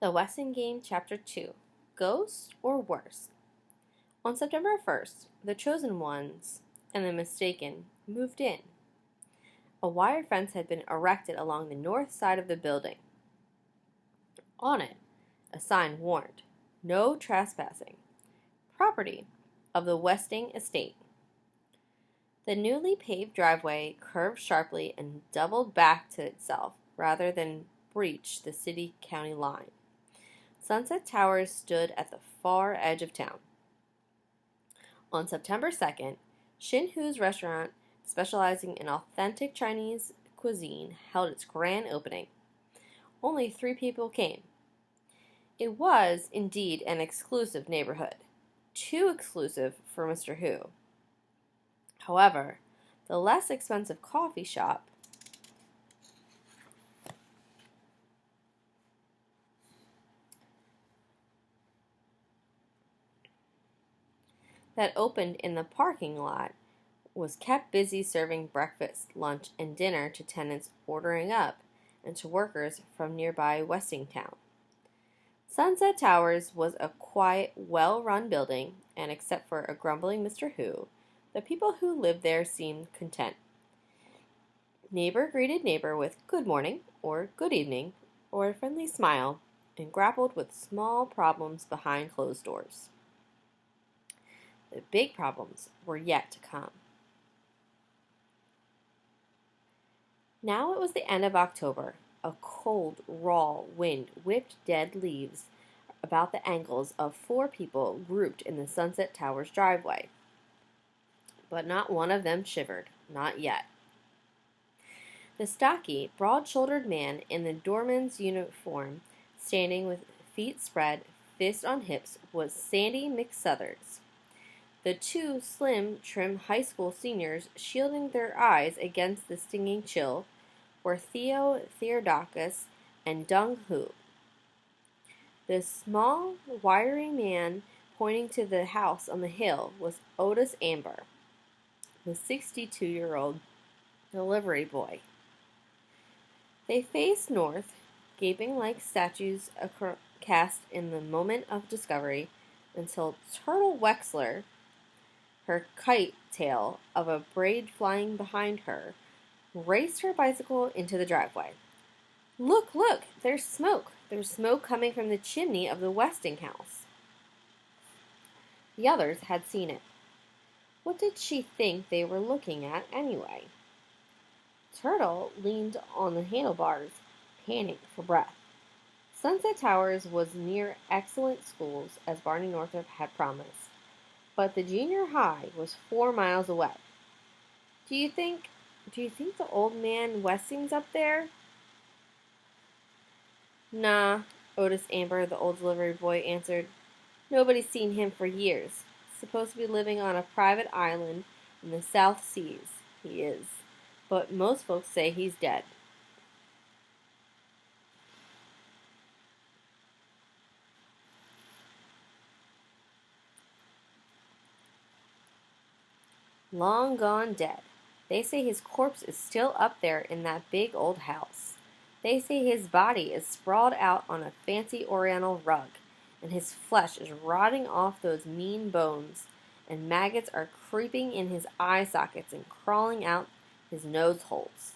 The Westing Game, Chapter 2 Ghost or Worse? On September 1st, the chosen ones and the mistaken moved in. A wire fence had been erected along the north side of the building. On it, a sign warned, "No trespassing. Property of the Westing estate." The newly paved driveway curved sharply and doubled back to itself rather than breach the city-county line. Sunset Towers stood at the far edge of town. On September 2nd, Shin Hu's restaurant, specializing in authentic Chinese cuisine, held its grand opening. Only 3 people came. It was, indeed, an exclusive neighborhood. Too exclusive for Mr. Hu. However, the less expensive coffee shop that opened in the parking lot was kept busy serving breakfast, lunch, and dinner to tenants ordering up and to workers from nearby Westingtown. Sunset Towers was a quiet, well-run building, and except for a grumbling Mr. Hu, the people who lived there seemed content. Neighbor greeted neighbor with "good morning" or "good evening" or a friendly smile, and grappled with small problems behind closed doors. The big problems were yet to come. Now it was the end of October. A cold, raw wind whipped dead leaves about the ankles of 4 people grouped in the Sunset Towers driveway. But not one of them shivered, not yet. The stocky, broad-shouldered man in the doorman's uniform, standing with feet spread, fist on hips, was Sandy McSouthers. The 2 slim, trim high school seniors shielding their eyes against the stinging chill were Theo Theodakis and Dong Hu. The small, wiry man pointing to the house on the hill was Otis Amber, the 62-year-old delivery boy. They faced north, gaping like statues cast in the moment of discovery, until Turtle Wexler, her kite tail of a braid flying behind her, raced her bicycle into the driveway. "Look, look! There's smoke! There's smoke coming from the chimney of the Westing house." The others had seen it. What did she think they were looking at, anyway? Turtle leaned on the handlebars, panting for breath. Sunset Towers was near excellent schools, as Barney Northrop had promised, but the junior high was 4 miles away. Do you think the old man Westing's up there?" "Nah," Otis Amber, the old delivery boy, answered. "Nobody's seen him for years. Supposed to be living on a private island in the South Seas, he is. But most folks say he's dead." "Long gone dead. They say his corpse is still up there in that big old house. They say his body is sprawled out on a fancy oriental rug, and his flesh is rotting off those mean bones, and maggots are creeping in his eye sockets and crawling out his nose holes."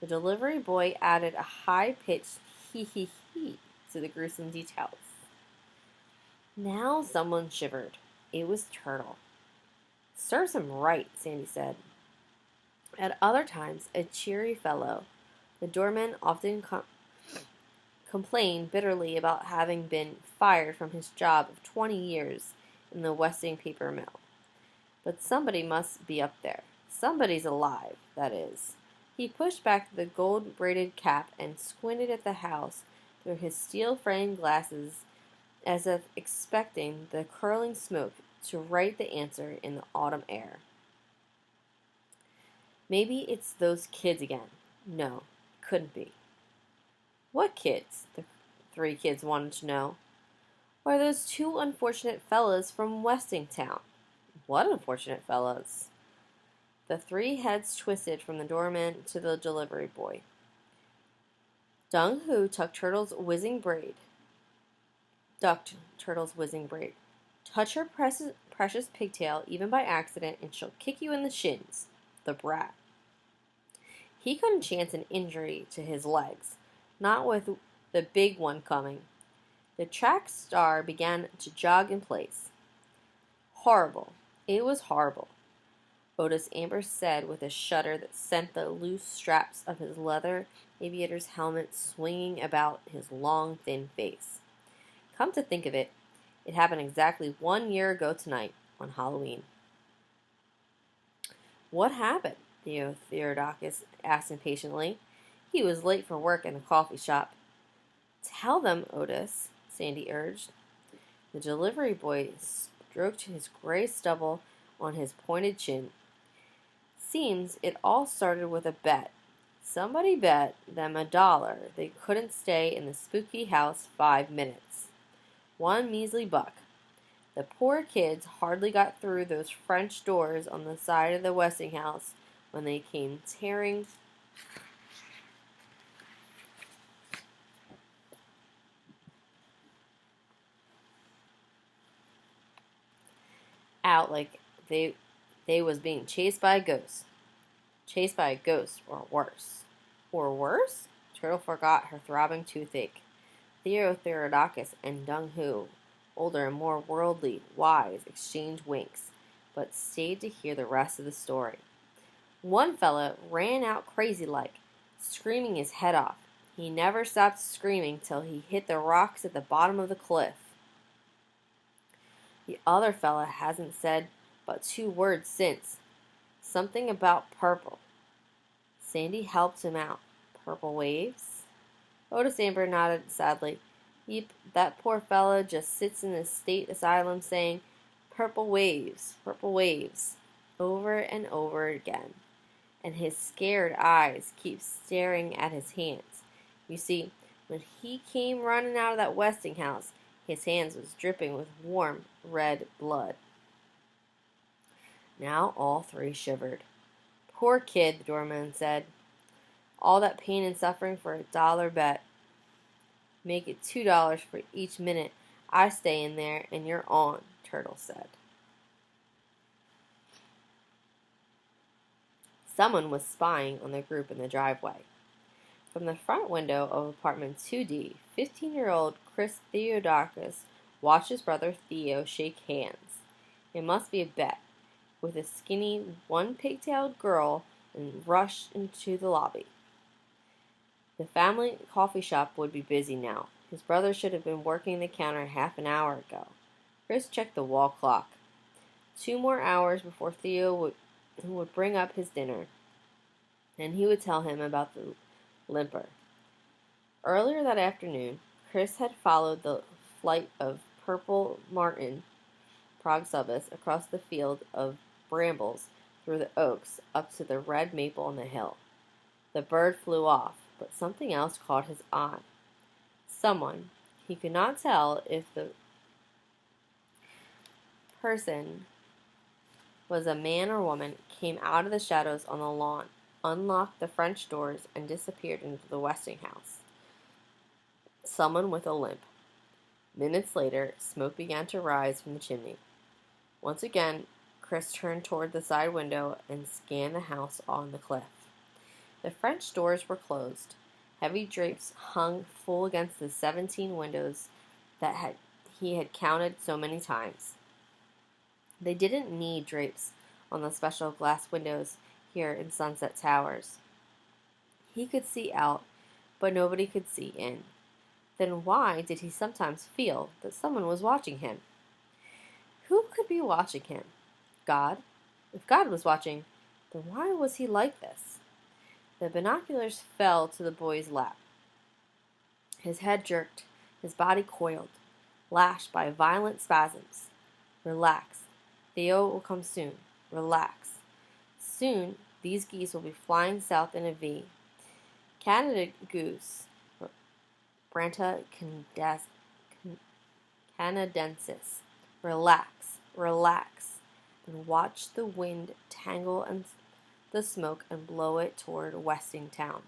The delivery boy added a high-pitched hee-hee-hee to the gruesome details. Now someone shivered. It was Turtle. "Serves him right," Sandy said. At other times, a cheery fellow, the doorman often complained bitterly about having been fired from his job of 20 years in the Westing paper mill. But somebody must be up there. Somebody's alive, that is. He pushed back the gold-braided cap and squinted at the house through his steel-framed glasses as if expecting the curling smoke to write the answer in the autumn air. "Maybe it's those kids again." No, couldn't be. "What kids?" the 3 kids wanted to know. "Why, those 2 unfortunate fellows from Westingtown." "What unfortunate fellows?" The 3 heads twisted from the doorman to the delivery boy. Dong Hu tucked Turtle's whizzing braid. ducked Turtle's whizzing braid. Touch her precious pigtail even by accident, and she'll kick you in the shins. The brat. He couldn't chance an injury to his legs, not with the big one coming. The track star began to jog in place. Horrible. It was horrible, Otis Amber said with a shudder that sent the loose straps of his leather aviator's helmet swinging about his long, thin face. Come to think of it, it happened exactly 1 year ago tonight, on Halloween. What happened? Theodorus asked impatiently. He was late for work in the coffee shop. Tell them, Otis, Sandy urged. The delivery boy stroked his gray stubble on his pointed chin. Seems it all started with a bet. Somebody bet them $1 they couldn't stay in the spooky house 5 minutes. One measly buck. The poor kids hardly got through those French doors on the side of the Westinghouse when they came tearing out like they was being chased by a ghost. Chased by a ghost, or worse. Or worse? Turtle forgot her throbbing toothache. Theodorus and Dung Hu, older and more worldly, wise, exchanged winks, but stayed to hear the rest of the story. One fellow ran out crazy-like, screaming his head off. He never stopped screaming till he hit the rocks at the bottom of the cliff. The other fellow hasn't said but 2 words since. Something about purple. Sandy helped him out. Purple waves? Otis Amber nodded sadly. Yep, that poor fellow just sits in the state asylum saying, purple waves, over and over again. And his scared eyes keep staring at his hands. You see, when he came running out of that Westinghouse, his hands was dripping with warm, red blood. Now all 3 shivered. Poor kid, the doorman said. All that pain and suffering for $1 bet. Make it $2 for each minute I stay in there and you're on, Turtle said. Someone was spying on the group in the driveway. From the front window of apartment 2D, 15-year-old Chris Theodakis watched his brother Theo shake hands. It must be a bet, with a skinny, one-pigtailed girl, and rushed into the lobby. The family coffee shop would be busy now. His brother should have been working the counter half an hour ago. Chris checked the wall clock. 2 more hours before Theo would bring up his dinner, and he would tell him about the limper. Earlier that afternoon, Chris had followed the flight of purple martin Progsobus across the field of brambles through the oaks up to the red maple on the hill. The bird flew off, but something else caught his eye. Someone, he could not tell if the person was a man or woman, came out of the shadows on the lawn, unlocked the French doors, and disappeared into the Westinghouse. Someone with a limp. Minutes later, smoke began to rise from the chimney. Once again, Chris turned toward the side window and scanned the house on the cliff. The French doors were closed. Heavy drapes hung full against the 17 windows that he had counted so many times. They didn't need drapes on the special glass windows here in Sunset Towers. He could see out, but nobody could see in. Then why did he sometimes feel that someone was watching him? Who could be watching him? God? If God was watching, then why was he like this? The binoculars fell to the boy's lap. His head jerked, his body coiled, lashed by violent spasms. Relax. Theo will come soon. Relax. Soon, these geese will be flying south in a V. Canada goose, Branta canadensis. Relax, and watch the wind tangle and the smoke and blow it toward Westingtown.